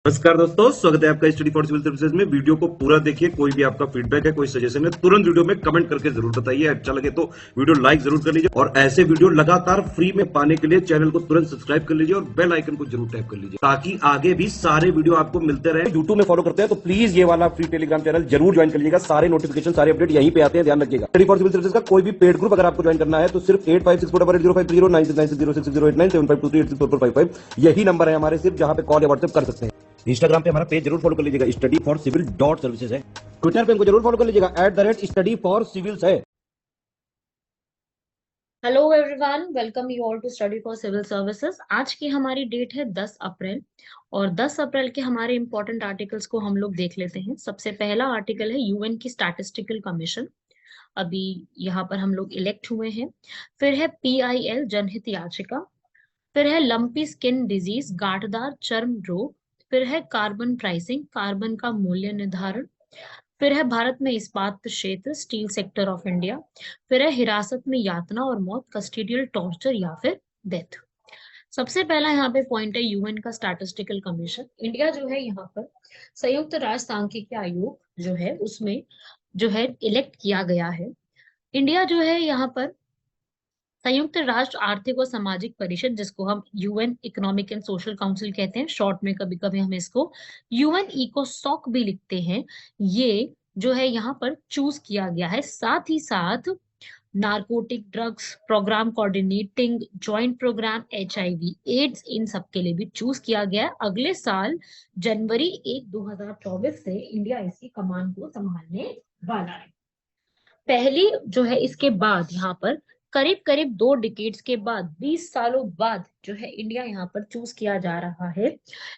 नमस्कार दोस्तों, स्वागत है आपका स्टडी फॉर सिविल सर्विसेज में। वीडियो को पूरा देखिए। कोई भी आपका फीडबैक है, कोई सजेशन है, तुरंत वीडियो में कमेंट करके जरूर बताइए। अच्छा लगे तो वीडियो लाइक जरूर कर लीजिए और ऐसे वीडियो लगातार फ्री में पाने के लिए चैनल को तुरंत सब्सक्राइब कर लीजिए और बेल आइकन को जरूर टैप कर लीजिए ताकि आगे भी सारे वीडियो आपको मिलते रहे। यूट्यूब में फॉलो करते हैं तो प्लीज ये वाला फ्री टेलीग्राम चैनल जरूर ज्वाइन कर लीजिएगा। सारे नोटिफिकेशन, सारे अपडेट यहीं पे आते हैं, ध्यान रखिएगा। स्टडी फॉर सिविल सर्विसेज का कोई भी पेड ग्रुप अगर आपको ज्वाइन करना है तो सिर्फ 8564805309696086089483864455 यही नंबर है हमारे, सिर्फ जहां पे कॉल या व्हाट्सएप कर सकते हैं। इंस्टाग्राम पे हमारा पेज जरूर फॉलो कर लीजिएगा, स्टडी फॉर सिविल .सर्विसेज है। ट्विटर पे हमको जरूर फॉलो कर लीजिएगा, @स्टडी फॉर सिविल्स है। Hello everyone, welcome you all to study for civil services. आज की हमारी डेट है 10 अप्रैल और 10 अप्रैल के हमारे इंपॉर्टेंट आर्टिकल्स को हम लोग देख लेते हैं। सबसे पहला आर्टिकल है यूएन की स्टैटिस्टिकल कमीशन। अभी यहाँ पर हम लोग इलेक्ट हुए हैं। फिर है पीआईएल जनहित याचिका। फिर है लंपी स्किन डिजीज, गांठदार चर्म रोग। फिर है कार्बन प्राइसिंग, कार्बन का मूल्य निर्धारण। फिर है भारत में इस्पात क्षेत्र, स्टील सेक्टर ऑफ इंडिया। फिर है हिरासत में यातना और मौत, कस्टोडियल टॉर्चर या फिर डेथ। सबसे पहला यहाँ पे पॉइंट है यूएन का स्टैटिस्टिकल कमीशन। इंडिया जो है यहाँ पर संयुक्त राष्ट्र सांख्यिकी आयोग जो है उसमें जो है इलेक्ट किया गया है। इंडिया जो है यहाँ पर संयुक्त राष्ट्र आर्थिक और सामाजिक परिषद, जिसको हम UN economic and social council कहते हैं शॉर्ट में, कभी कभी हम इसको यूएन इकोसॉक भी लिखते हैं, ये जो है यहाँ पर चूज किया गया है। साथ ही साथ narcotic drugs programme coordinating joint programme, HIV AIDS, इन सब के लिए भी चूज किया गया है। अगले साल जनवरी 1 2024 से इंडिया इसकी कमान को संभालने वाला है। पहली जो है इसके बाद यहाँ पर करीब करीब 2 डिकेड्स के बाद, 20 सालों बाद जो है इंडिया यहाँ पर चूज किया जा रहा है।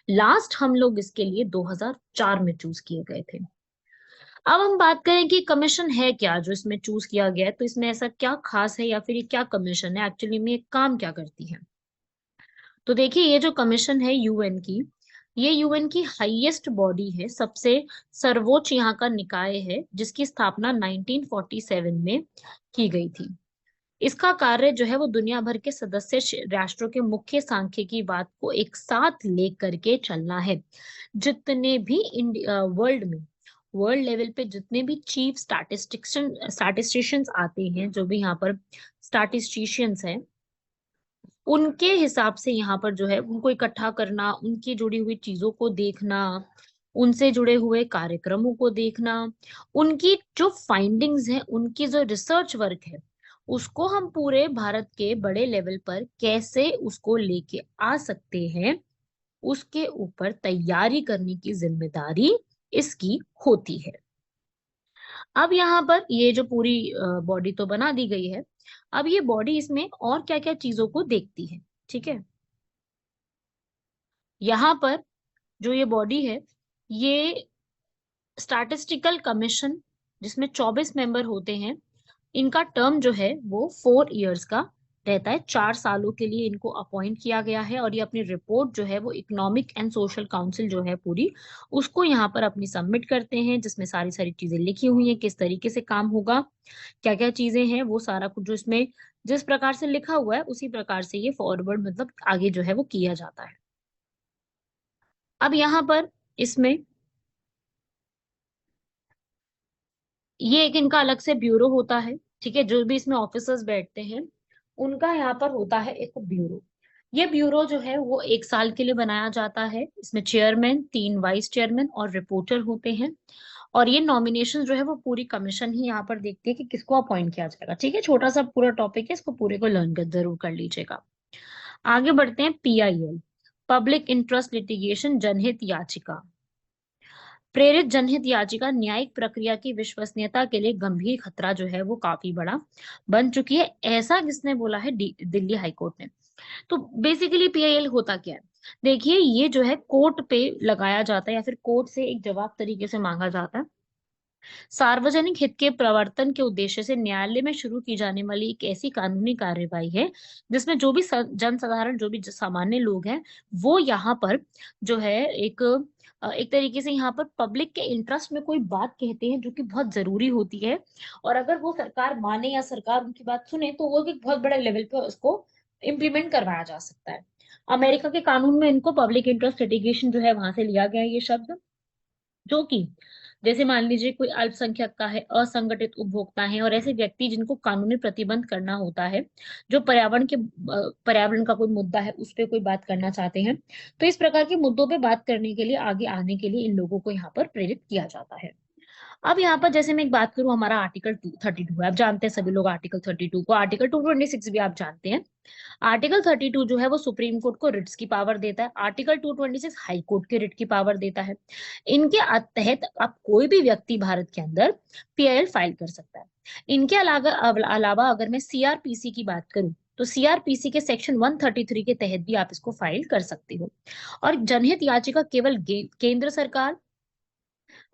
लास्ट हम लोग इसके लिए 2004 में चूज किए गए थे। अब हम बात करें कि कमीशन है क्या जो इसमें चूज किया गया है, तो इसमें ऐसा क्या खास है या फिर ये क्या कमीशन है, एक्चुअली में ये काम क्या करती है। तो देखिए, ये जो कमीशन है यूएन की, ये यूएन की हाईएस्ट बॉडी है, सबसे सर्वोच्च यहाँ का निकाय है, जिसकी स्थापना 1947 में की गई थी। इसका कार्य जो है वो दुनिया भर के सदस्य राष्ट्रों के मुख्य सांख्यिकी बात को एक साथ लेकर के चलना है। जितने भी वर्ल्ड लेवल पे जितने भी चीफ स्टैटिस्टिशियंस आते हैं, जो भी यहाँ पर स्टैटिस्टिशियंस हैं, उनके हिसाब से यहाँ पर जो है उनको इकट्ठा करना, उनकी जुड़ी हुई चीजों को देखना, उनसे जुड़े हुए कार्यक्रमों को देखना, उनकी जो फाइंडिंग्स हैं, उनकी जो रिसर्च वर्क है, उसको हम पूरे भारत के बड़े लेवल पर कैसे उसको लेके आ सकते हैं, उसके ऊपर तैयारी करने की जिम्मेदारी इसकी होती है। अब यहाँ पर ये जो पूरी बॉडी तो बना दी गई है, अब ये बॉडी इसमें और क्या क्या चीजों को देखती है, ठीक है। यहाँ पर जो ये बॉडी है, ये स्टैटिस्टिकल कमीशन, जिसमें 24 मेंबर होते हैं, इनका टर्म जो है वो 4 इयर्स का रहता है। 4 सालों के लिए इनको अपॉइंट किया गया है और ये अपनी रिपोर्ट जो है वो इकोनॉमिक एंड सोशल काउंसिल जो है पूरी, उसको यहाँ पर अपनी सबमिट करते हैं, जिसमें सारी सारी चीजें लिखी हुई हैं, किस तरीके से काम होगा, क्या क्या चीजें हैं, वो सारा कुछ जो इसमें जिस प्रकार से लिखा हुआ है उसी प्रकार से ये फॉरवर्ड मतलब आगे जो है वो किया जाता है। अब यहाँ पर इसमें ये एक इनका अलग से ब्यूरो होता है, ठीक है। जो भी इसमें ऑफिसर्स बैठते हैं, उनका यहाँ पर होता है एक ब्यूरो। ये ब्यूरो जो है वो 1 साल के लिए बनाया जाता है। इसमें चेयरमैन, 3 वाइस चेयरमैन और रिपोर्टर होते हैं। और ये नॉमिनेशन जो है वो पूरी कमीशन ही यहाँ पर देखती है कि किसको अपॉइंट किया जाएगा, ठीक है। छोटा सा पूरा टॉपिक है, इसको पूरे को लर्न कर जरूर कर लीजिएगा। आगे बढ़ते हैं। पीआईएल, पब्लिक इंटरेस्ट लिटिगेशन जनहित याचिका। प्रेरित जनहित याचिका न्यायिक प्रक्रिया की विश्वसनीयता के लिए गंभीर खतरा जो है वो काफी बड़ा बन चुकी है, ऐसा किसने बोला है, दिल्ली हाईकोर्ट ने। तो बेसिकली पीआईएल होता क्या है, देखिए, ये जो है कोर्ट पे लगाया जाता है या फिर कोर्ट से एक जवाब तरीके से मांगा जाता है। सार्वजनिक हित के प्रवर्तन के उद्देश्य से न्यायालय में शुरू की जाने वाली एक ऐसी कानूनी कार्यवाही है जिसमें जो भी जनसाधारण, जो भी सामान्य लोग हैं, वो यहाँ पर जो है एक तरीके से यहाँ पर पब्लिक के इंटरेस्ट में कोई बात कहते हैं जो कि बहुत जरूरी होती है, और अगर वो सरकार माने या सरकार उनकी बात सुने तो वो एक बहुत बड़े लेवल पे उसको इम्प्लीमेंट करवाया जा सकता है। अमेरिका के कानून में इनको पब्लिक इंटरेस्ट लिटिगेशन जो है वहां से लिया गया है ये शब्द, जो कि जैसे मान लीजिए कोई अल्पसंख्यक का है, असंगठित उपभोक्ता है और ऐसे व्यक्ति जिनको कानूनी प्रतिबंध करना होता है, जो पर्यावरण का कोई मुद्दा है उस पे कोई बात करना चाहते हैं, तो इस प्रकार के मुद्दों पे बात करने के लिए आगे आने के लिए इन लोगों को यहाँ पर प्रेरित किया जाता है। अब यहाँ पर जैसे मैं एक बात करूं, हमारा आर्टिकल 232 है, आप जानते हैं सभी लोग आर्टिकल 32 को, आर्टिकल 226 भी आप जानते हैं। आर्टिकल 32 जो है वो सुप्रीम कोर्ट को रिट्स की पावर देता है, आर्टिकल 226 हाई कोर्ट के रिट की पावर देता है। इनके तहत अब कोई भी व्यक्ति भारत के अंदर पीआईएल फाइल कर सकता है। इनके अलावा अगर मैं सीआरपीसी की बात करूं, तो सीआरपीसी के सेक्शन 133 के तहत भी आप इसको फाइल कर सकते हो। और जनहित याचिका केवल केंद्र सरकार,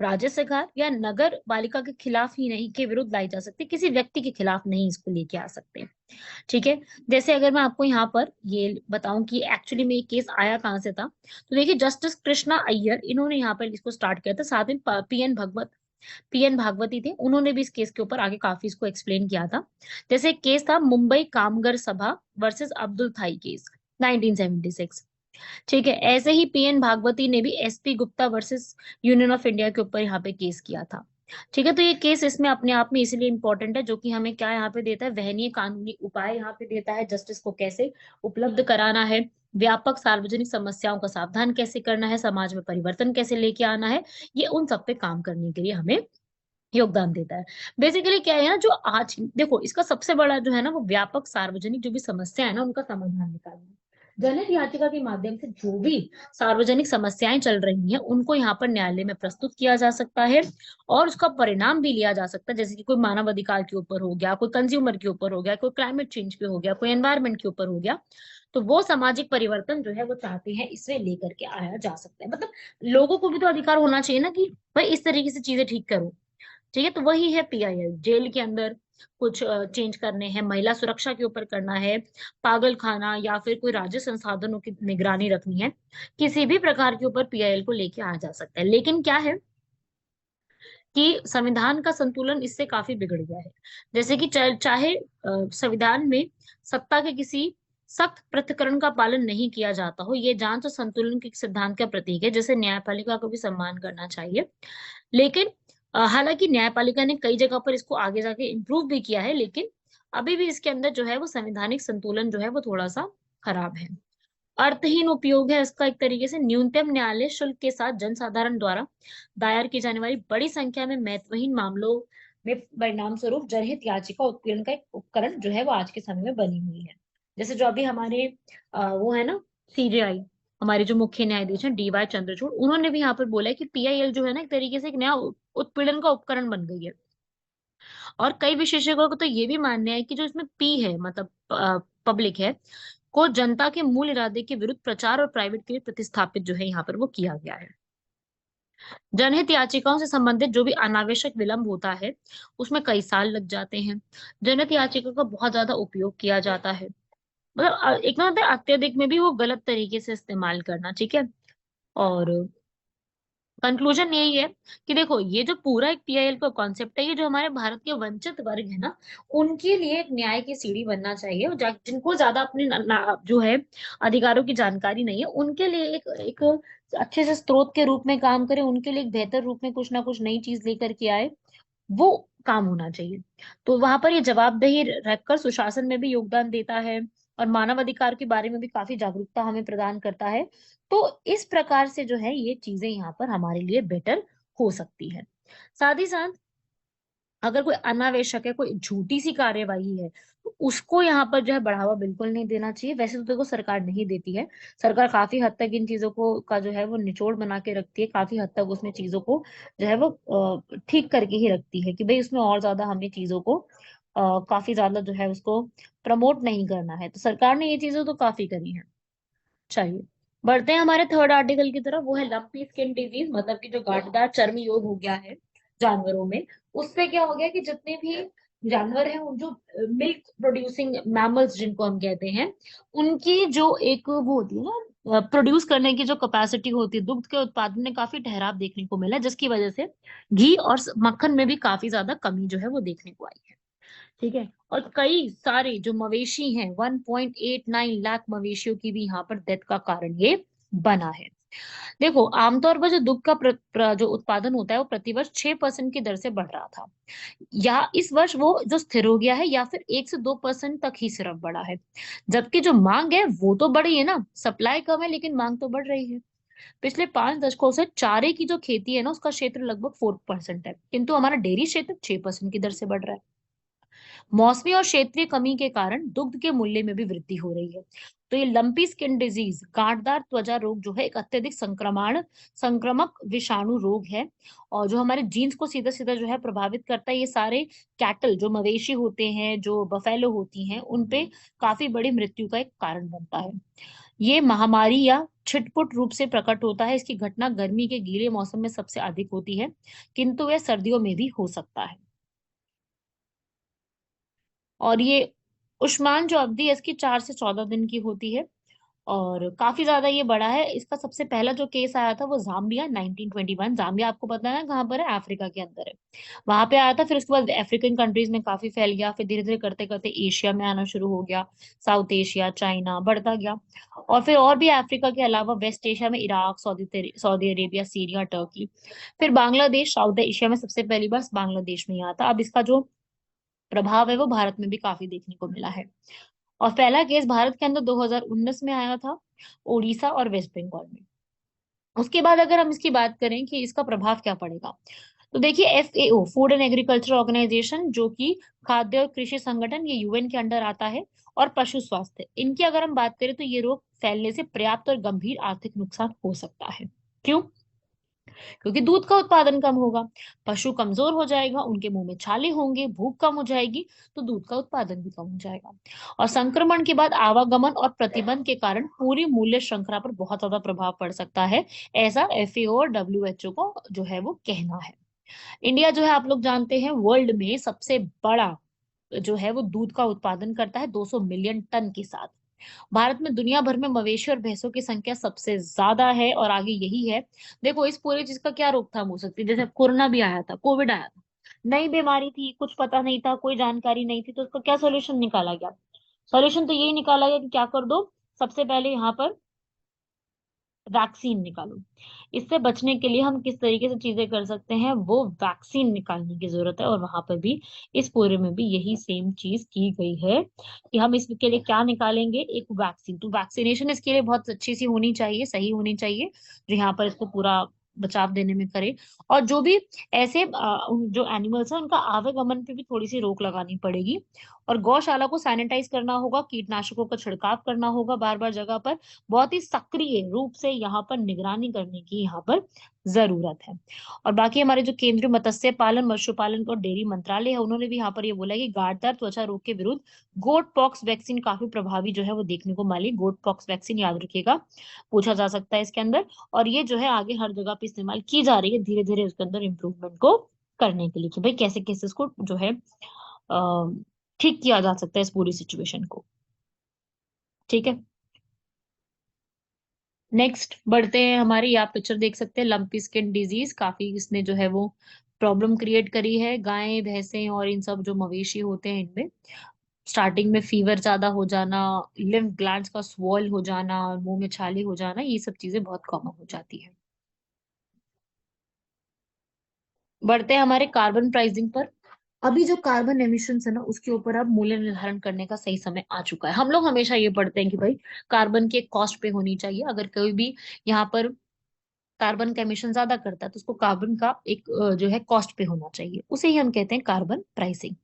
राज्य सरकार या नगर पालिका के खिलाफ ही नहीं, के विरुद्ध लाई जा सकती, किसी व्यक्ति के खिलाफ नहीं इसको लेके आ सकते। ठीक है। जैसे अगर मैं आपको यहाँ पर ये बताऊं कि एक्चुअली में ये केस आया कहाँ से था, तो देखिए जस्टिस कृष्णा अय्यर इन्होंने यहाँ पर इसको स्टार्ट किया था, साथ में पीएन भागवती थे, उन्होंने भी इस केस के ऊपर आगे काफी इसको एक्सप्लेन किया था। जैसे एक केस था मुंबई कामगर सभा वर्सेस अब्दुल थाई केस 1976। ठीक है। ऐसे ही पीएन भागवती ने भी SP Gupta versus union of India के ऊपर यहाँ पे केस किया था। ठीक है। तो ये केस इसमें अपने आप में इसलिए इंपॉर्टेंट है, जो कि हमें क्या यहाँ पे देता है, वहनीय कानूनी उपाय यहाँ पे देता है, जस्टिस को कैसे उपलब्ध कराना है, व्यापक सार्वजनिक समस्याओं का सावधान कैसे करना है, समाज में परिवर्तन कैसे लेके आना है, ये उन सब पे काम करने के लिए हमें योगदान देता है। बेसिकली क्या है ना, जो आज देखो इसका सबसे बड़ा जो है ना वो व्यापक सार्वजनिक जो भी समस्या है ना उनका समाधान निकालना है। जनहित याचिका के माध्यम से जो भी सार्वजनिक समस्याएं चल रही हैं उनको यहाँ पर न्यायालय में प्रस्तुत किया जा सकता है और उसका परिणाम भी लिया जा सकता है। जैसे कि कोई मानव अधिकार के ऊपर हो गया, कोई कंज्यूमर के ऊपर हो गया, कोई क्लाइमेट चेंज पे हो गया, कोई एनवायरमेंट के ऊपर हो गया, तो वो सामाजिक परिवर्तन जो है वो चाहते हैं इसे लेकर के आया जा सकता है। मतलब लोगों को भी तो अधिकार होना चाहिए ना कि भाई इस तरीके से चीजें ठीक करो। ठीक है। तो वही है पीआईएल, जेल के अंदर कुछ चेंज करने हैं, महिला सुरक्षा के ऊपर करना है, पागल खाना या फिर कोई राज्य संसाधनों की निगरानी रखनी है, किसी भी प्रकार के ऊपर पीआईएल को लेके आ जा सकता है। लेकिन क्या है कि संविधान का संतुलन इससे काफी बिगड़ गया है। जैसे कि चाहे संविधान में सत्ता के किसी सख्त पृथक्करण का पालन नहीं किया जाता हो, ये जांच और संतुलन के सिद्धांत का प्रतीक है, जैसे न्यायपालिका को भी सम्मान करना चाहिए। लेकिन हालांकि न्यायपालिका ने कई जगह पर इसको आगे जाके इम्प्रूव भी किया है, लेकिन अभी भी इसके अंदर जो है वो संवैधानिक संतुलन जो है वो थोड़ा सा खराब है। अर्थहीन उपयोग है इसका एक तरीके से। न्यूनतम न्यायालय शुल्क के साथ जनसाधारण द्वारा दायर की जाने वाली बड़ी संख्या में महत्वहीन मामलों में परिणाम स्वरूप जनहित याचिका उत्पीड़न का एक उपकरण जो है वो आज के समय में बनी हुई है। जैसे जो अभी हमारे वो है ना सीजेआई, हमारे जो मुख्य न्यायाधीश हैं डीवाई चंद्रचूड़, उन्होंने भी यहाँ पर बोला है कि पीआईएल जो है ना एक तरीके से एक नया उत्पीड़न का उपकरण बन गई है। और कई विशेषज्ञों को तो ये भी मानना है कि जो इसमें पी है, मतलब पब्लिक है, को जनता के मूल इरादे के विरुद्ध प्रचार और प्राइवेट के लिए प्रतिस्थापित जो है यहाँ पर वो किया गया है। जनहित याचिकाओं से संबंधित जो भी अनावश्यक विलंब होता है उसमें कई साल लग जाते हैं। जनहित याचिका का बहुत ज्यादा उपयोग किया जाता है, मतलब एक ना होता है अत्यधिक में भी वो गलत तरीके से इस्तेमाल करना। ठीक है। और कंक्लूजन यही है कि देखो ये जो पूरा एक पीआईएल का कॉन्सेप्ट है, ये जो हमारे भारत के वंचित वर्ग है ना उनके लिए एक न्याय की सीढ़ी बनना चाहिए, और जिनको ज्यादा अपने जो है अधिकारों की जानकारी नहीं है उनके लिए एक अच्छे से स्रोत के रूप में काम करे, उनके लिए एक बेहतर रूप में कुछ ना कुछ नई चीज लेकर के आए, वो काम होना चाहिए। तो वहां पर ये जवाबदेही रखकर सुशासन में भी योगदान देता है और मानव अधिकार के बारे में भी काफी जागरूकता हमें प्रदान करता है। तो इस प्रकार से जो है ये चीजें यहाँ पर हमारे लिए बेटर हो सकती है। साथ ही साथ अगर कोई अनावश्यक है, कोई झूठी सी कार्यवाही है, तो उसको यहाँ पर जो है बढ़ावा बिल्कुल नहीं देना चाहिए। वैसे तो देखो सरकार नहीं देती है, सरकार काफी हद तक इन चीजों को का जो है वो निचोड़ बना के रखती है, काफी हद तक उसमें चीजों को जो है वो ठीक करके ही रखती है कि भाई उसमें और ज्यादा हमें चीजों को काफी ज्यादा जो है उसको प्रमोट नहीं करना है। तो सरकार ने ये चीजें तो काफी करी है। चाहिए। बढ़ते हैं हमारे थर्ड आर्टिकल की तरफ, वो है लंपी स्किन डिजीज, मतलब कि जो गांठदार चर्म रोग हो गया है जानवरों में। उससे क्या हो गया कि जितने भी जानवर हैं उन जो मिल्क प्रोड्यूसिंग मैमल्स जिनको हम कहते हैं, उनकी जो एक वो होती है ना प्रोड्यूस करने की जो कैपेसिटी होती है, दुग्ध के उत्पादन में काफी ठहराव देखने को मिला, जिसकी वजह से घी और मक्खन में भी काफी ज्यादा कमी जो है वो देखने को आई है। ठीक है। और कई सारे जो मवेशी हैं 1.89 लाख मवेशियों की भी यहाँ पर डेथ का कारण ये बना है। देखो आमतौर पर जो दुग्ध का जो उत्पादन होता है वो प्रतिवर्ष 6% की दर से बढ़ रहा था, या इस वर्ष वो जो स्थिर हो गया है, या फिर 1 से 2% तक ही सिर्फ बढ़ा है। जबकि जो मांग है वो तो बढ़ी है ना, सप्लाई कम है लेकिन मांग तो बढ़ रही है। पिछले 5 दशकों से चारे की जो खेती है ना उसका क्षेत्र लगभग 4% है, किंतु हमारा डेयरी क्षेत्र 6% की दर से बढ़ रहा है। मौसमी और क्षेत्रीय कमी के कारण दुग्ध के मूल्य में भी वृद्धि हो रही है। तो ये लंपी स्किन डिजीज, गांठदार त्वचा रोग जो है एक अत्यधिक संक्रामक विषाणु रोग है, और जो हमारे जीन्स को सीधा सीधा जो है प्रभावित करता है। ये सारे कैटल जो मवेशी होते हैं, जो बफेलो होती हैं, उनपे काफी बड़ी मृत्यु का एक कारण बनता है। ये महामारी या छिटपुट रूप से प्रकट होता है। इसकी घटना गर्मी के गीले मौसम में सबसे अधिक होती है, किंतु वह सर्दियों में भी हो सकता है। और ये उष्मान जो अवधि है इसकी 4 से 14 दिन की होती है, और काफी ज्यादा ये बड़ा है। इसका सबसे पहला जो केस आया था वो जाम्बिया 1921। जाम्बिया आपको पता है ना कहाँ पर है, अफ्रीका के अंदर है। वहां पे आया था, फिर उसके बाद अफ्रीकन कंट्रीज में काफी फैल गया, फिर धीरे धीरे करते करते एशिया में आना शुरू हो गया, साउथ एशिया, चाइना बढ़ता गया। और फिर और भी अफ्रीका के अलावा वेस्ट एशिया में Iraq, Saudi Arabia, Syria, Turkey, फिर बांग्लादेश, साउथ एशिया में सबसे पहली बार बांग्लादेश में ही आया था। अब इसका जो प्रभाव है वो भारत में भी काफी देखने को मिला है। और पहला केस भारत के अंदर 2019 में आया था, उड़ीसा और वेस्ट बंगाल में। उसके बाद अगर हम इसकी बात करें कि इसका प्रभाव क्या पड़ेगा, तो देखिए FAO, food and agriculture organisation, जो कि खाद्य और कृषि संगठन, ये UN के अंडर आता है, और पशु स्वास्थ्य, इनकी अगर हम बात करें तो ये रोग फैलने से पर्याप्त और गंभीर आर्थिक नुकसान हो सकता है। क्यों? क्योंकि दूध का उत्पादन कम होगा, पशु कमजोर हो जाएगा, उनके मुंह में छाले होंगे, भूख कम हो जाएगी, तो दूध का उत्पादन भी कम हो जाएगा। और संक्रमण के बाद आवागमन और प्रतिबंध के कारण पूरी मूल्य श्रृंखला पर बहुत ज्यादा प्रभाव पड़ सकता है, ऐसा FAO और WHO को जो है वो कहना है। इंडिया जो है आप लोग जानते हैं वर्ल्ड में सबसे बड़ा जो है वो दूध का उत्पादन करता है 200 मिलियन टन के साथ। भारत में दुनिया भर में मवेशी और भैंसों की संख्या सबसे ज्यादा है, और आगे यही है। देखो इस पूरी चीज का क्या रोकथाम हो सकती है, जैसे कोरोना भी आया था, कोविड आया था, नई बीमारी थी, कुछ पता नहीं था, कोई जानकारी नहीं थी, तो उसका क्या सॉल्यूशन निकाला गया? सॉल्यूशन तो यही निकाला गया कि क्या कर दो, सबसे पहले यहाँ पर वैक्सीन निकालो। इससे बचने के लिए हम किस तरीके से चीजें कर सकते हैं, वो वैक्सीन निकालने की जरूरत है। और वहां पर भी इस पूरे में भी यही सेम चीज की गई है कि हम इसके लिए क्या निकालेंगे, एक वैक्सीन। तो वैक्सीनेशन इसके लिए बहुत अच्छी सी होनी चाहिए, सही होनी चाहिए, जो यहाँ पर इसको पूरा बचाव देने में करे। और जो भी ऐसे जो एनिमल्स हैं उनका आवागमन पे भी थोड़ी सी रोक लगानी पड़ेगी। और गौशाला को सैनिटाइज करना होगा, कीटनाशकों का छिड़काव करना होगा बार बार जगह पर। बहुत ही सक्रिय रूप से यहाँ पर निगरानी करने की यहाँ पर जरूरत है। और बाकी हमारे जो केंद्रीय मत्स्य पालन, पशुपालन और डेयरी मंत्रालय है, उन्होंने भी यहाँ पर ये बोला है कि गांठदार त्वचा रोग के विरुद्ध गोट पॉक्स वैक्सीन काफी प्रभावी जो है वो देखने को मिली। गोट पॉक्स वैक्सीन याद रखिएगा, पूछा जा सकता है इसके अंदर। और ये जो है आगे हर जगह पे इस्तेमाल की जा रही है धीरे धीरे उसके अंदर इम्प्रूवमेंट को करने के लिए, कि भाई कैसे कैसे इसको जो है ठीक किया जा सकता है इस पूरी सिचुएशन को। ठीक है, नेक्स्ट बढ़ते हैं हमारे। ये आप पिक्चर देख सकते हैं, लंपी स्किन डिजीज काफी इसने जो है वो प्रॉब्लम क्रिएट करी है गायें, भैंसें और इन सब जो मवेशी होते हैं इनमें। स्टार्टिंग में फीवर ज्यादा हो जाना, लिम्फ ग्लैंड्स का स्वॉल हो जाना, मुंह में छाले हो जाना, ये सब चीजें बहुत कॉमन हो जाती है। बढ़ते हैं हमारे कार्बन प्राइसिंग पर। अभी जो कार्बन एमिशन है ना उसके ऊपर अब मूल्य निर्धारण करने का सही समय आ चुका है। हम लोग हमेशा ये पढ़ते हैं कि भाई कार्बन की एक कॉस्ट पे होनी चाहिए, अगर कोई भी यहाँ पर कार्बन का एमिशन ज्यादा करता है तो उसको कार्बन का एक जो है कॉस्ट पे होना चाहिए, उसे ही हम कहते हैं कार्बन प्राइसिंग।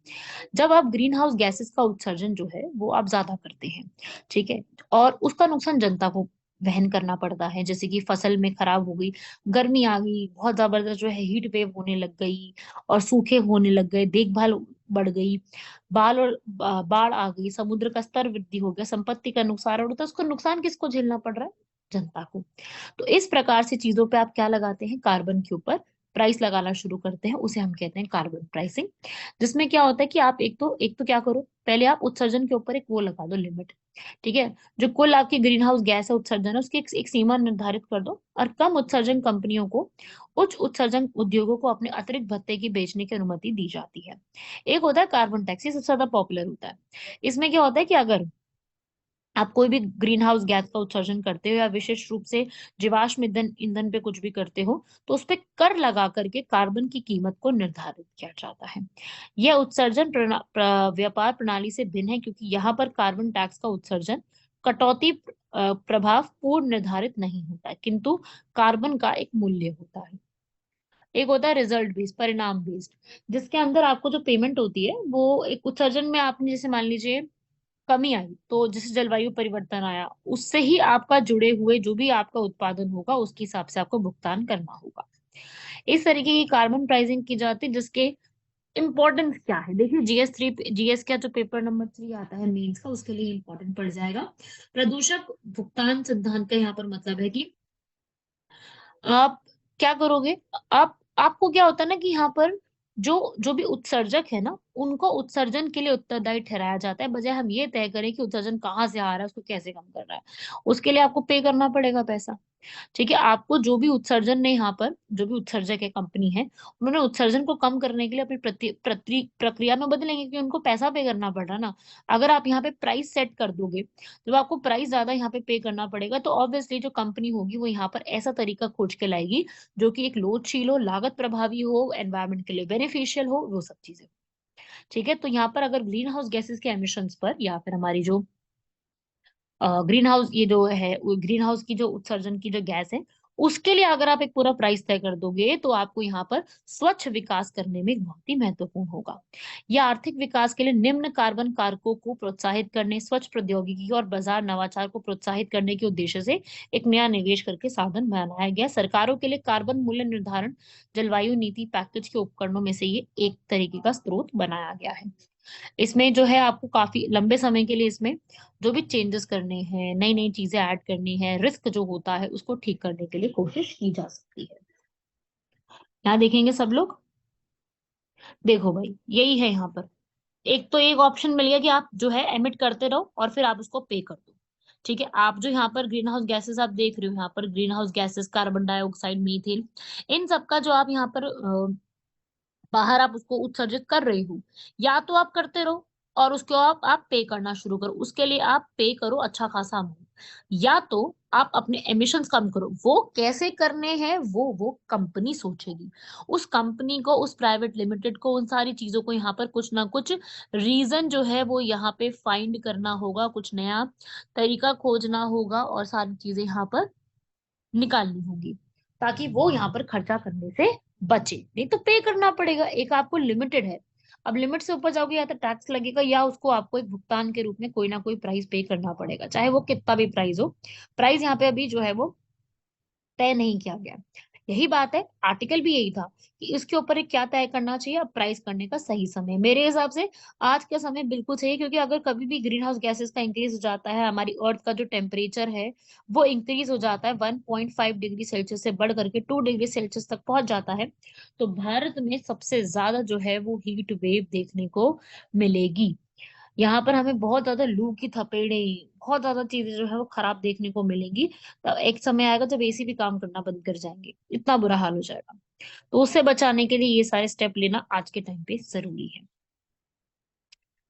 जब आप ग्रीन हाउस गैसेस का उत्सर्जन जो है वो आप ज्यादा करते हैं, ठीक है, और उसका नुकसान जनता को वहन करना पड़ता है, जैसे कि फसल में खराब हो गई, गर्मी आ गई, बहुत जबरदस्त जो है हीट वेव होने लग गई, और सूखे होने लग गए, देखभाल बढ़ गई, बाढ़ आ गई, समुद्र का स्तर वृद्धि हो गया, संपत्ति का नुकसान होता है, उसको नुकसान किसको झेलना पड़ रहा है? जनता को। तो इस प्रकार से चीजों पे आप क्या लगाते हैं, कार्बन के ऊपर प्राइस लगाना शुरू करते हैं, उसे हम कहते हैं कार्बन प्राइसिंग। जिसमें क्या होता है कि आप एक तो क्या करो, पहले आप उत्सर्जन के ऊपर एक वो लगा दो लिमिट, ठीक है। जो कुल आपकी ग्रीन हाउस गैस है उत्सर्जन है उसकी एक सीमा निर्धारित कर दो, और कम उत्सर्जन कंपनियों को उच्च उत्सर्जन उद्योगों को अपने अतिरिक्त भत्ते की बेचने की अनुमति दी जाती है। एक होता है कार्बन टैक्स, ये सबसे ज्यादा पॉपुलर होता है। इसमें क्या होता है कि अगर आप कोई भी ग्रीन हाउस गैस का उत्सर्जन करते हो या विशेष रूप से जीवाश्म ईंधन ईंधन पे कुछ भी करते हो, तो उस पे कर लगा करके कार्बन की कीमत को निर्धारित किया जाता है। यह उत्सर्जन व्यापार प्रणाली से भिन्न है, क्योंकि यहाँ पर कार्बन टैक्स का उत्सर्जन कटौती प्रभाव पूर्व निर्धारित नहीं होता है, किंतु कार्बन का एक मूल्य होता है। एक होता है रिजल्ट बेस्ड, परिणाम बेस्ड, जिसके अंदर आपको जो पेमेंट होती है वो एक उत्सर्जन में आपने जैसे मान लीजिए कमी आई, तो जैसे जलवायु परिवर्तन आया, उससे ही आपका जुड़े हुए जो भी आपका उत्पादन होगा उसके हिसाब से आपको भुगतान करना होगा। इस तरीके की कार्बन प्राइसिंग की जाती है, जिसके इम्पोर्टेंस क्या है देखिए, जीएस का जो पेपर नंबर 3 आता है मेंस का, उसके लिए इम्पोर्टेंट पड़ जाएगा। प्रदूषक भुगतान सिद्धांत का यहाँ पर मतलब है कि आप क्या करोगे। आपको क्या होता है ना कि यहाँ पर जो जो भी उत्सर्जक है ना, उनको उत्सर्जन के लिए उत्तरदायी ठहराया जाता है, बजाय हम ये तय करें कि उत्सर्जन कहाँ से आ रहा है, उसको कैसे कम कर रहा है। उसके लिए आपको पे करना पड़ेगा पैसा। ठीक है, आपको जो भी उत्सर्जन ने यहाँ पर जो भी उत्सर्जक है कंपनी है, उन्होंने उत्सर्जन को कम करने के लिए अपनी प्रक्रिया में बदलेंगे, क्योंकि उनको पैसा पे करना पड़ रहा है ना। अगर आप यहाँ पे प्राइस सेट कर दोगे, जब आपको प्राइस ज्यादा यहाँ पे करना पड़ेगा, तो ऑब्वियसली जो कंपनी होगी वो यहाँ पर ऐसा तरीका खोज के लाएगी जो कि एक लोचशील हो, लागत प्रभावी हो, एनवायरमेंट के लिए बेनिफिशियल हो, वो सब चीजें। ठीक है, तो यहाँ पर अगर ग्रीन हाउस गैसेस के एमिशंस पर या फिर हमारी जो ग्रीन हाउस ये जो है ग्रीन हाउस की जो उत्सर्जन की जो गैस है, उसके लिए अगर आप एक पूरा प्राइस तय कर दोगे, तो आपको यहाँ पर स्वच्छ विकास करने में बहुत ही महत्वपूर्ण होगा। यह आर्थिक विकास के लिए निम्न कार्बन कारकों को प्रोत्साहित करने, स्वच्छ प्रौद्योगिकी और बाजार नवाचार को प्रोत्साहित करने के उद्देश्य से एक नया निवेश करके साधन बनाया गया। सरकारों के लिए कार्बन मूल्य निर्धारण जलवायु नीति पैकेज के उपकरणों में से ये एक तरीके का स्रोत बनाया गया है। इसमें जो है आपको काफी लंबे समय के लिए इसमें जो भी चेंजेस करने हैं, नई नई चीजें ऐड करनी है, रिस्क जो होता है उसको ठीक करने के लिए कोशिश की जा सकती है। यहाँ देखेंगे सब लोग, देखो भाई यही है यहाँ पर। एक तो एक ऑप्शन मिल गया कि आप जो है एमिट करते रहो और फिर आप उसको पे कर दो। ठीक है, आप जो यहाँ पर ग्रीन हाउस गैसेस आप देख रहे हो, यहाँ पर greenhouse gases carbon dioxide, methane, इन सब का जो आप यहाँ पर बाहर आप उसको उत्सर्जित कर रहे हो, या तो आप करते रहो और उसको आप पे करना शुरू करो, उसके लिए आप पे करो अच्छा खासा अमाउंट, या तो आप अपने एमिशंस कम करो। वो कैसे करने हैं वो कंपनी सोचेगी। उस कंपनी को, उस प्राइवेट लिमिटेड को, उन सारी चीजों को यहाँ पर कुछ ना कुछ रीजन जो है वो यहाँ पे फाइंड करना होगा, कुछ नया तरीका खोजना होगा और सारी चीजें यहाँ पर निकालनी होगी, ताकि वो यहाँ पर खर्चा करने से बचे। नहीं तो पे करना पड़ेगा, एक आपको लिमिटेड है। अब लिमिट से ऊपर जाओगे या तो टैक्स लगेगा, या उसको आपको एक भुगतान के रूप में कोई ना कोई प्राइस पे करना पड़ेगा, चाहे वो कितना भी प्राइस हो। प्राइस यहाँ पे अभी जो है वो तय नहीं किया गया। यही बात है, आर्टिकल भी यही था कि इसके ऊपर एक क्या तय करना चाहिए, अब प्राइस करने का सही समय मेरे हिसाब से आज का समय बिल्कुल सही है, क्योंकि अगर कभी भी ग्रीन हाउस गैसेस का इंक्रीज हो जाता है, हमारी अर्थ का जो टेम्परेचर है वो इंक्रीज हो जाता है 1.5 डिग्री सेल्सियस से बढ़ करके 2 डिग्री सेल्सियस तक पहुंच जाता है, तो भारत में सबसे ज्यादा जो है वो हीट वेव देखने को मिलेगी। यहाँ पर हमें बहुत ज्यादा लू की थपेड़े, बहुत ज्यादा चीजें जो है वो खराब देखने को मिलेंगी। तब एक समय आएगा जब एसी भी काम करना बंद कर जाएंगे, इतना बुरा हाल हो जाएगा। तो उससे बचाने के लिए ये सारे स्टेप लेना आज के टाइम पे जरूरी है।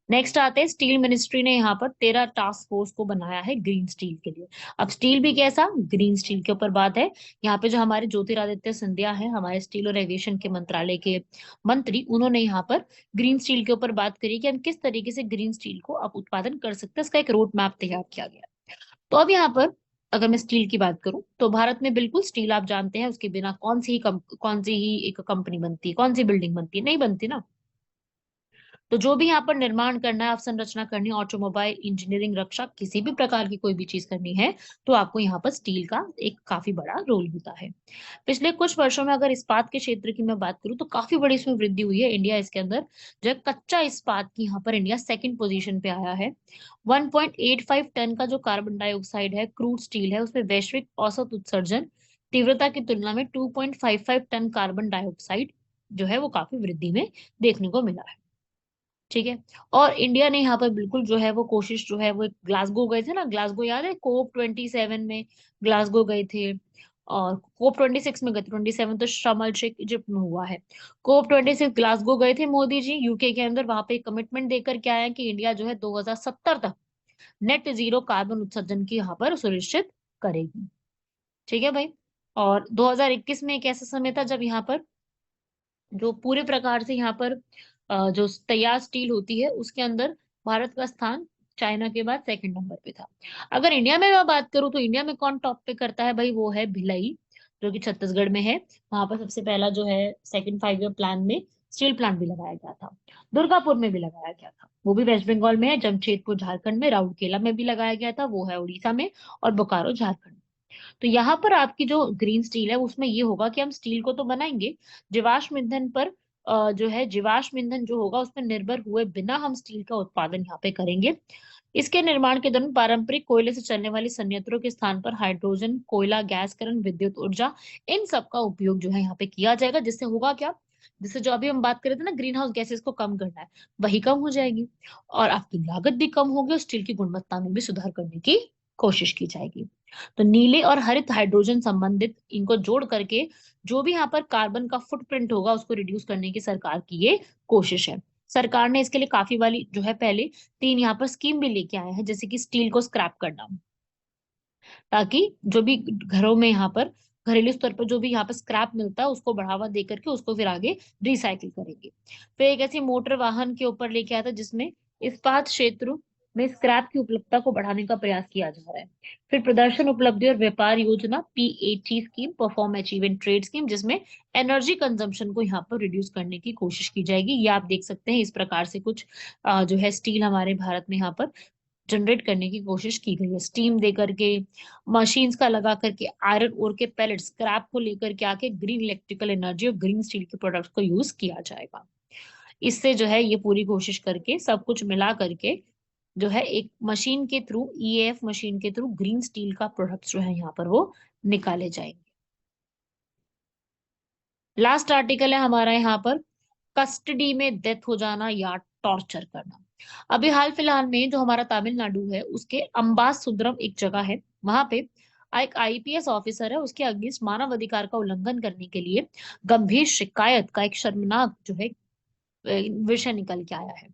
नेक्स्ट आते हैं, स्टील मिनिस्ट्री ने यहाँ पर 13 टास्क फोर्स को बनाया है ग्रीन स्टील के लिए। अब स्टील भी कैसा, ग्रीन स्टील के ऊपर बात है। यहाँ पे जो हमारे ज्योतिरादित्य सिंधिया है, हमारे स्टील और एविएशन के मंत्रालय के मंत्री, उन्होंने यहाँ पर ग्रीन स्टील के ऊपर बात करी कि हम किस तरीके से ग्रीन स्टील को अब उत्पादन कर सकते हैं, इसका एक रोड मैप तैयार किया गया। तो अब यहाँ पर अगर मैं स्टील की बात करूं, तो भारत में बिल्कुल स्टील आप जानते हैं उसके बिना कौन सी ही एक कंपनी बनती है, कौन सी बिल्डिंग बनती है, नहीं बनती ना। तो जो भी यहाँ पर निर्माण करना है, अवसंरचना करनी है, ऑटोमोबाइल, इंजीनियरिंग, रक्षा, किसी भी प्रकार की कोई भी चीज करनी है, तो आपको यहाँ पर स्टील का एक काफी बड़ा रोल होता है। पिछले कुछ वर्षों में अगर इस्पात के क्षेत्र की मैं बात करूँ, तो काफी बड़ी इसमें वृद्धि हुई है। इंडिया इसके अंदर जो है कच्चा इस्पात की, यहाँ पर इंडिया सेकंड पोजीशन पे आया है। 1.85 टन का जो कार्बन डाइऑक्साइड है, क्रूड स्टील है, उसमें वैश्विक औसत उत्सर्जन तीव्रता की तुलना में 2.55 टन कार्बन डाइऑक्साइड जो है वो काफी वृद्धि में देखने को मिला है। ठीक है। और इंडिया ने यहाँ पर बिल्कुल जो है वो कोशिश जो है वो, ग्लासगो गए थे ना, ग्लासगो याद है, COP27 में ग्लासगो गए थे, और COP26 में गए थे, 27 तो शर्म अल शेख इजिप्ट में हुआ है। COP26 ग्लासगो गए थे मोदी जी यूके के अंदर, वहां पे कमिटमेंट देकर के आए हैं कि इंडिया जो है 2070 तक नेट जीरो कार्बन उत्सर्जन की यहाँ पर सुनिश्चित करेगी। ठीक है भाई। और 2021 में एक ऐसा समय था जब यहाँ पर जो पूरे प्रकार से यहाँ पर जो तैयार स्टील होती है उसके अंदर भारत का स्थान चाइना के बाद सेकंड नंबर पे था। अगर इंडिया में मैं बात करूँ तो इंडिया में कौन टॉप पे करता है भाई, वो है भिलाई, जो कि छत्तीसगढ़ में है। वहां पर सबसे पहला जो है सेकंड 5 ईयर प्लान में स्टील प्लांट भी लगाया गया था। दुर्गापुर में भी लगाया गया था, वो भी वेस्ट बंगाल में है। जमशेदपुर झारखंड में, राउरकेला में भी लगाया गया था, वो है उड़ीसा में। और बोकारो झारखंड। तो यहाँ पर आपकी जो ग्रीन स्टील है उसमें ये होगा कि हम स्टील को तो बनाएंगे, जीवाश्म ईंधन पर जो है जीवाश्म ईंधन जो होगा उस पर निर्भर हुए बिना हम स्टील का उत्पादन यहाँ पे करेंगे। इसके निर्माण के दौरान पारंपरिक कोयले से चलने वाली संयंत्रों के स्थान पर हाइड्रोजन, कोयला, गैसकरण, विद्युत ऊर्जा, इन सब का उपयोग जो है यहाँ पे किया जाएगा। जिससे होगा क्या, जिससे जो अभी हम बात कर रहे थे ना ग्रीन हाउस गैसेस को कम करना है, वही कम हो जाएगी, और आपकी लागत भी कम होगी, और स्टील की गुणवत्ता में भी सुधार करने की कोशिश की जाएगी। तो नीले और हरित हाइड्रोजन संबंधित इनको जोड़ करके जो भी यहाँ पर कार्बन का फुटप्रिंट होगा उसको रिड्यूस करने की सरकार की ये कोशिश है। सरकार ने इसके लिए काफी वाली जो है पहले 3 यहाँ पर स्कीम भी लेके आए हैं, जैसे कि स्टील को स्क्रैप करना, ताकि जो भी घरों में यहाँ पर घरेलू स्तर पर जो भी यहाँ पर स्क्रैप मिलता है उसको बढ़ावा दे करके उसको फिर आगे रिसाइकिल करेंगे। फिर एक ऐसी मोटर वाहन के ऊपर लेके आया था जिसमें इस्पात क्षेत्र में स्क्रैप की उपलब्धता को बढ़ाने का प्रयास किया जा रहा है। फिर प्रदर्शन, उपलब्धि और व्यापार योजना PAT scheme, perform achieve and trade scheme, जिसमें एनर्जी कंजम्पशन को यहाँ पर रिड्यूस करने की कोशिश की जाएगी। ये आप देख सकते हैं, इस प्रकार से कुछ जो है स्टील हमारे भारत में यहाँ पर जनरेट करने की कोशिश की गई है। स्टीम दे करके, मशीन्स का लगा करके, आयरन ओर के पैलेट स्क्रैप को लेकर के आके ग्रीन इलेक्ट्रिकल एनर्जी और ग्रीन स्टील के प्रोडक्ट्स को यूज किया जाएगा। इससे जो है ये पूरी कोशिश करके सब कुछ मिला करके जो है एक मशीन के थ्रू, EAF मशीन के थ्रू ग्रीन स्टील का प्रोडक्ट जो है यहाँ पर वो निकाले जाएंगे। लास्ट आर्टिकल है हमारा यहाँ पर, कस्टडी में डेथ हो जाना या टॉर्चर करना। अभी हाल फिलहाल में जो हमारा तमिलनाडु है उसके अम्बासुद्रम एक जगह है, वहां पे एक IPS ऑफिसर है, उसके अगेंस्ट मानव अधिकार का उल्लंघन करने के लिए गंभीर शिकायत का एक शर्मनाक जो है विषय निकल के आया है।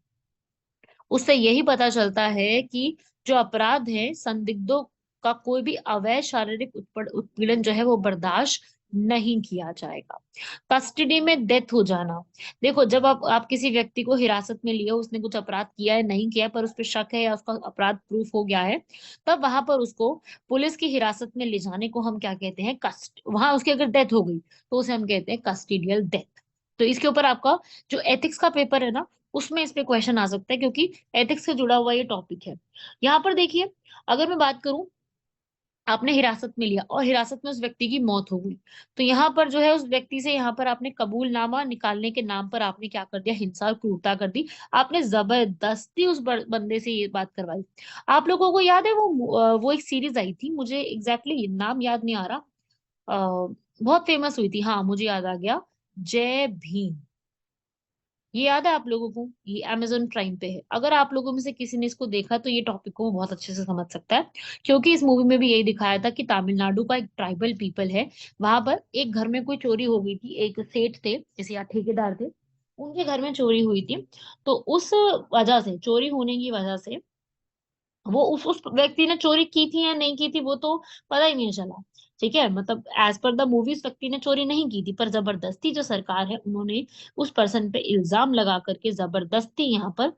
उससे यही पता चलता है कि जो अपराध है, संदिग्धों का कोई भी अवैध शारीरिक उत्पीड़न जो है वो बर्दाश्त नहीं किया जाएगा। कस्टडी में डेथ हो जाना, देखो जब आप किसी व्यक्ति को हिरासत में लिए, उसने कुछ अपराध किया है नहीं किया है, पर उस पर शक है या उसका अपराध प्रूफ हो गया है, तब वहां पर उसको पुलिस की हिरासत में ले जाने को हम क्या कहते हैं, कस्ट। वहां उसकी अगर डेथ हो गई तो उसे हम कहते हैं कस्टोडियल डेथ। तो इसके ऊपर आपका जो एथिक्स का पेपर है ना, उसमें इस पे क्वेश्चन आ सकता है, क्योंकि एथिक्स से जुड़ा हुआ ये टॉपिक है। यहाँ पर देखिए, अगर मैं बात करूं, आपने हिरासत में लिया और हिरासत में उस व्यक्ति की मौत हो गई, तो यहाँ पर जो है उस व्यक्ति से यहाँ पर आपने कबूलनामा निकालने के नाम पर आपने क्या कर दिया, हिंसा और क्रूरता कर दी। आपने जबरदस्ती उस बंदे से ये बात करवाई। आप लोगों को याद है वो एक सीरीज आई थी, मुझे एग्जैक्टली नाम याद नहीं आ रहा, बहुत फेमस हुई थी, हाँ मुझे याद आ गया, जय भीम। ये याद है आप लोगों को, ये Amazon प्राइम पे है। अगर आप लोगों में से किसी ने इसको देखा तो ये टॉपिक को बहुत अच्छे से समझ सकता है, क्योंकि इस मूवी में भी यही दिखाया था कि तमिलनाडु का एक ट्राइबल पीपल है, वहां पर एक घर में कोई चोरी हो गई थी, एक सेठ थे जैसे या ठेकेदार थे, उनके घर में चोरी हुई थी। तो उस वजह से, चोरी होने की वजह से, वो उस व्यक्ति ने चोरी की थी या नहीं की थी वो तो पता ही नहीं चला। ठीक है, मतलब एज पर द मूवी उस व्यक्ति ने चोरी नहीं की थी, पर जबरदस्ती जो सरकार है उन्होंने उस पर्सन पे इल्जाम लगा करके जबरदस्ती यहाँ पर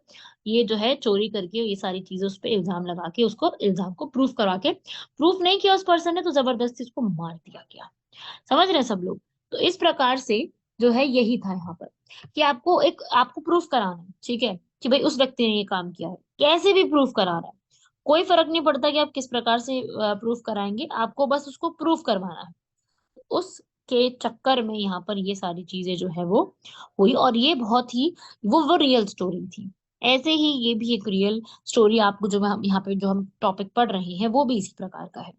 ये जो है चोरी करके ये सारी चीजें उस पे इल्जाम लगा के उसको इल्जाम को प्रूफ करवा के, प्रूफ नहीं किया उस पर्सन ने तो जबरदस्ती उसको मार दिया गया। समझ रहे हैं सब लोग। तो इस प्रकार से जो है यही था यहाँ पर, कि आपको प्रूफ कराना है, ठीक है, कि भाई उस व्यक्ति ने ये काम किया है, कैसे भी प्रूफ कराना है, कोई फर्क नहीं पड़ता कि आप किस प्रकार से प्रूफ कराएंगे, आपको बस उसको प्रूफ करवाना है। उसके चक्कर में यहाँ पर ये सारी चीजें जो है वो हुई, और ये बहुत ही वो रियल स्टोरी थी। ऐसे ही ये भी एक रियल स्टोरी आपको जो हम यहाँ पे जो हम टॉपिक पढ़ रहे हैं वो भी इसी प्रकार का है।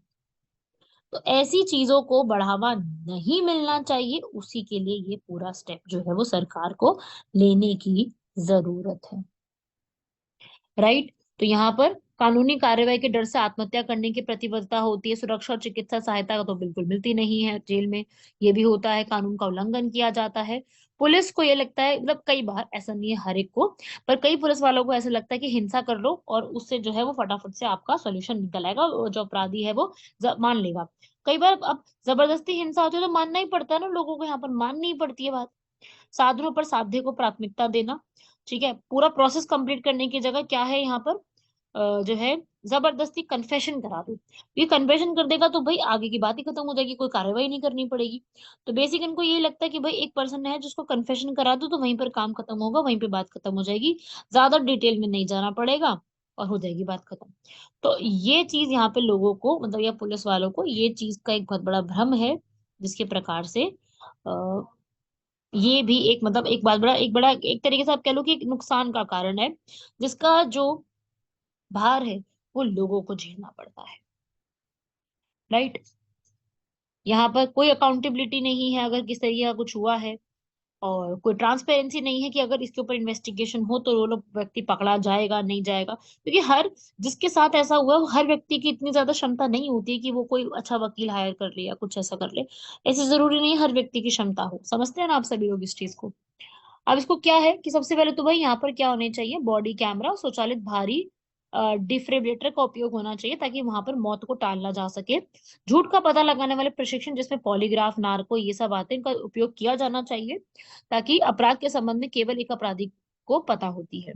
तो ऐसी चीजों को बढ़ावा नहीं मिलना चाहिए, उसी के लिए ये पूरा स्टेप जो है वो सरकार को लेने की जरूरत है। राइट। तो यहाँ पर कानूनी कार्रवाई के डर से आत्महत्या करने की प्रतिबद्धता होती है, सुरक्षा और चिकित्सा सहायता तो बिल्कुल मिलती नहीं है जेल में, ये भी होता है, कानून का उल्लंघन किया जाता है। पुलिस को ये लगता है, मतलब कई बार, ऐसा नहीं है हर एक को, पर कई पुलिस वालों को ऐसा लगता है कि हिंसा कर लो और उससे जो है वो फटाफट से आपका सोल्यूशन निकल आएगा और जो अपराधी है वो मान लेगा। कई बार अब जबरदस्ती हिंसा होती है तो मानना ही पड़ता है ना लोगों को, यहाँ पर माननी ही पड़ती है बात। साधनों पर साध्य को प्राथमिकता देना, ठीक है, पूरा प्रोसेस कंप्लीट करने की जगह क्या है यहाँ पर, जो है जबरदस्ती कन्फेशन करा दो। ये कन्फेशन कर देगा तो भाई आगे की बात ही खत्म हो जाएगी, कोई कार्रवाई नहीं करनी पड़ेगी। तो बेसिक इनको ये लगता है कि भाई एक पर्सन है जिसको कन्फेशन करा दो तो वहीं पर काम खत्म होगा, वहीं पे बात खत्म हो जाएगी, ज्यादा डिटेल में नहीं जाना पड़ेगा और हो जाएगी बात खत्म। तो ये चीज यहाँ पे लोगों को, मतलब या पुलिस वालों को, ये चीज का एक बहुत बड़ा भ्रम है, जिसके प्रकार से ये भी एक, मतलब एक बड़ा एक तरीके से आप कह लो कि एक नुकसान का कारण है, जिसका जो भार है वो लोगों को झेलना पड़ता है। राइट। यहाँ पर कोई अकाउंटेबिलिटी नहीं है अगर किस तरीके का कुछ हुआ है, और कोई ट्रांसपेरेंसी नहीं है कि अगर इसके ऊपर इन्वेस्टिगेशन हो तो वो लोग व्यक्ति पकड़ा जाएगा नहीं जाएगा, क्योंकि हर जिसके साथ ऐसा हुआ है, हर व्यक्ति की इतनी ज्यादा क्षमता नहीं होती है कि वो कोई अच्छा वकील हायर कर ले या कुछ ऐसा कर ले। ऐसे जरूरी नहीं है हर व्यक्ति की क्षमता हो, समझते हैं ना आप सभी लोग इस चीज को। अब इसको क्या है कि सबसे पहले तो भाई यहाँ पर क्या होने चाहिए, बॉडी कैमरा, स्वचालित भारी डिफिब्रिलेटर का उपयोग होना चाहिए ताकि वहां पर मौत को टालना जा सके। झूठ का पता लगाने वाले प्रशिक्षण जिसमें पॉलीग्राफ, नार्को, ये सब आते हैं, इनका उपयोग किया जाना चाहिए ताकि अपराध के संबंध में केवल एक अपराधी को पता होती है।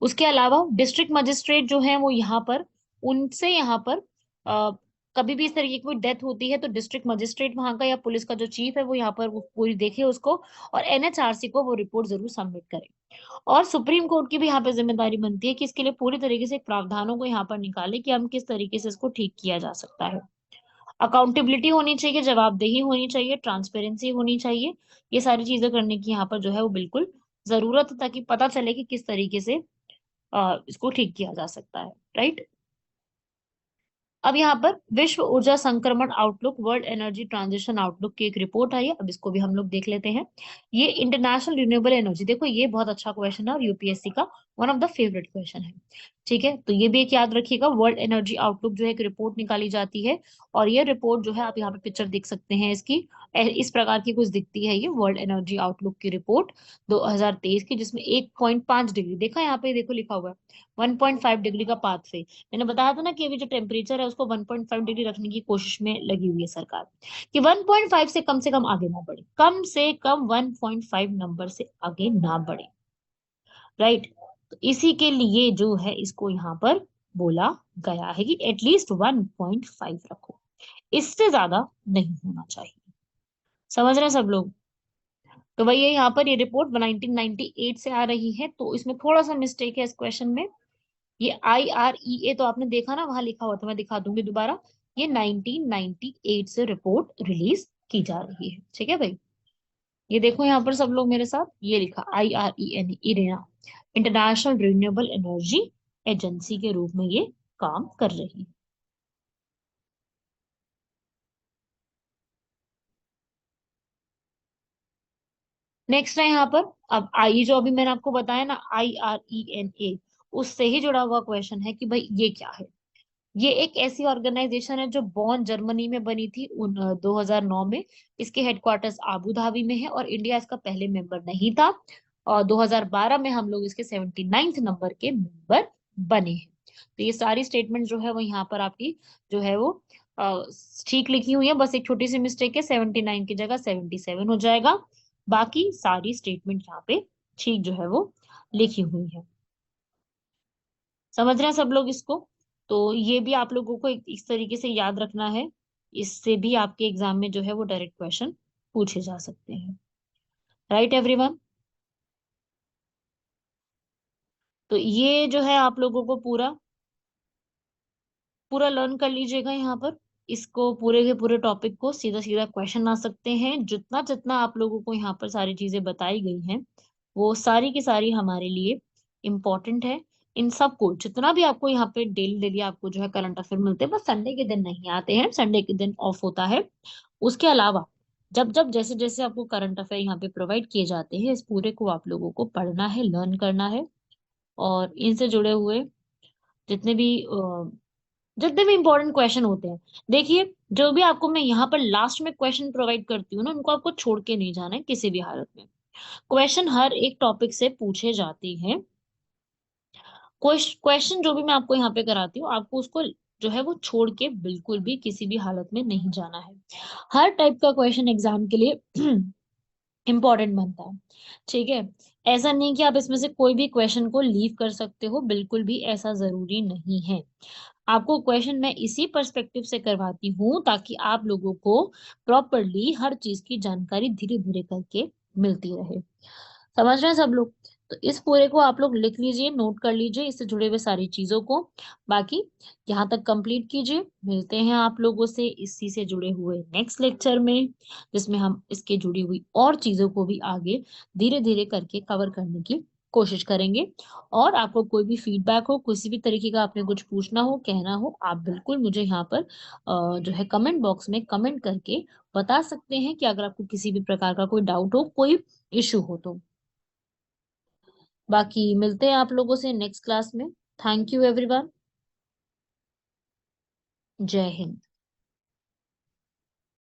उसके अलावा डिस्ट्रिक्ट मजिस्ट्रेट जो है वो यहाँ पर, उनसे यहाँ पर कभी भी इस तरीके की कोई डेथ होती है तो डिस्ट्रिक्ट मजिस्ट्रेट वहां का या पुलिस का जो चीफ है वो यहाँ पर वो पूरी देखे उसको, और एनएचआरसी को वो रिपोर्ट जरूर सबमिट करे। और सुप्रीम कोर्ट की भी यहाँ पे जिम्मेदारी बनती है कि इसके लिए पूरी तरीके से प्रावधानों को यहाँ पर निकाले कि हम किस तरीके से इसको ठीक किया जा सकता है। अकाउंटेबिलिटी होनी चाहिए, जवाबदेही होनी चाहिए, ट्रांसपेरेंसी होनी चाहिए, ये सारी चीजें करने की यहाँ पर जो है वो बिल्कुल जरूरत है ताकि पता चले कि किस तरीके से इसको ठीक किया जा सकता है। राइट। अब यहाँ पर विश्व ऊर्जा संक्रमण outlook, world energy transition outlook की एक रिपोर्ट आई है, अब इसको भी हम लोग देख लेते हैं। ये इंटरनेशनल रिन्यूएबल एनर्जी, देखो ये बहुत अच्छा क्वेश्चन है और यूपीएससी का one of the favourite question है। ठीक है, तो ये भी एक याद रखिएगा, वर्ल्ड एनर्जी आउटलुक जो है एक रिपोर्ट निकाली जाती है, और ये रिपोर्ट जो है आप यहाँ पे पिक्चर देख सकते हैं इसकी, इस प्रकार की कुछ दिखती है ये वर्ल्ड एनर्जी आउटलुक की रिपोर्ट 2023 की, जिसमें 1.5 डिग्री, देखा यहाँ पे देखो लिखा हुआ है 1.5 डिग्री का पाथ वे। मैंने बताया था ना कि अभी जो टेम्परेचर है उसको 1.5 डिग्री रखने की कोशिश में लगी हुई है सरकार, कि 1.5 से कम आगे ना बढ़े, कम से कम 1.5 नंबर से आगे ना बढ़े। राइट। तो इसी के लिए जो है इसको यहाँ पर बोला गया है कि एटलीस्ट 1.5 रखो, इससे ज्यादा नहीं होना चाहिए। समझ रहे हैं सब लोग। तो वही है, यहाँ पर ये रिपोर्ट 1998 से आ रही है, तो इसमें थोड़ा सा मिस्टेक है इस क्वेश्चन में। ये IREA तो आपने देखा ना, वहां लिखा हुआ था, मैं दिखा दूंगी दोबारा। ये 1998 से रिपोर्ट रिलीज की जा रही है, ठीक है भाई। ये देखो यहाँ पर सब लोग मेरे साथ, ये लिखा IREN, Irena, international renewable energy agency के रूप में ये काम कर रही है। नेक्स्ट है यहाँ पर, अब आई जो अभी मैंने आपको बताया ना, IRENA, उससे ही जुड़ा हुआ क्वेश्चन है कि भाई ये क्या है। ये एक ऐसी ऑर्गेनाइजेशन है जो बॉन जर्मनी में बनी थी 2009 में। इसके हेडक्वार्टर्स आबू धाबी में है और इंडिया इसका पहले मेंबर नहीं था, और 2012 में हम लोग इसके 79th नंबर के मेंबर बने हैं। तो ये सारी स्टेटमेंट जो है वो यहाँ पर आपकी जो है वो अ, ठीक लिखी हुई है, बस एक छोटी सी मिस्टेक है, 79 की जगह 77 हो जाएगा। बाकी सारी स्टेटमेंट यहाँ पे ठीक जो है वो लिखी हुई है। समझ रहे हैं सब लोग इसको। तो ये भी आप लोगों को इस तरीके से याद रखना है, इससे भी आपके एग्जाम में जो है वो डायरेक्ट क्वेश्चन पूछे जा सकते हैं। Right everyone. तो ये जो है आप लोगों को पूरा पूरा लर्न कर लीजिएगा यहाँ पर, इसको पूरे के पूरे टॉपिक को सीधा सीधा क्वेश्चन आ सकते हैं, जितना जितना आप लोगों को यहाँ पर सारी चीजें बताई गई हैं वो सारी की सारी हमारे लिए इम्पोर्टेंट है। इन सबको जितना भी आपको यहाँ पे डेली डेली आपको जो है करंट अफेयर मिलते हैं, बस संडे के दिन नहीं आते हैं, संडे के दिन ऑफ होता है। उसके अलावा जब जब जैसे जैसे आपको करंट अफेयर यहाँ पे प्रोवाइड किए जाते हैं, इस पूरे को आप लोगों को पढ़ना है, लर्न करना है, और इनसे जुड़े हुए जितने भी इंपॉर्टेंट क्वेश्चन होते हैं, देखिए जो भी आपको मैं यहाँ पर लास्ट में क्वेश्चन प्रोवाइड करती हूँ ना, उनको आपको छोड़ के नहीं जाना है किसी भी हालत में। क्वेश्चन हर एक टॉपिक से पूछे जाते हैं। क्वेश्चन जो भी मैं आपको यहाँ पे कराती हूँ, आपको उसको जो है वो छोड़ के बिल्कुल भी किसी भी हालत में नहीं जाना है। हर टाइप का क्वेश्चन एग्जाम के लिए इम्पोर्टेंट बनता है, ठीक है। ऐसा नहीं कि आप इसमें से कोई भी क्वेश्चन को लीव कर सकते हो, बिल्कुल भी ऐसा जरूरी नहीं है। आपको क्वेश्चन मैं इसी पर्सपेक्टिव से करवाती हूँ ताकि आप लोगों को प्रॉपरली हर चीज की जानकारी धीरे धीरे करके मिलती रहे। समझ रहे हैं सब लोग? तो इस पूरे को आप लोग लिख लीजिए, नोट कर लीजिए इससे जुड़े हुए सारी चीजों को। बाकी यहाँ तक कंप्लीट कीजिए। मिलते हैं आप लोगों से इसी से जुड़े हुए नेक्स्ट लेक्चर में, जिसमें हम इसके जुड़ी हुई और चीजों को भी आगे धीरे धीरे करके कवर करने की कोशिश करेंगे। और आपको कोई भी फीडबैक हो, किसी भी तरीके का आपने कुछ पूछना हो, कहना हो, आप बिल्कुल मुझे यहाँ पर जो है कमेंट बॉक्स में कमेंट करके बता सकते हैं कि अगर आपको किसी भी प्रकार का कोई डाउट हो, कोई इशू हो तो। बाकी मिलते हैं आप लोगों से नेक्स्ट क्लास में। Thank you everyone. जय हिंद।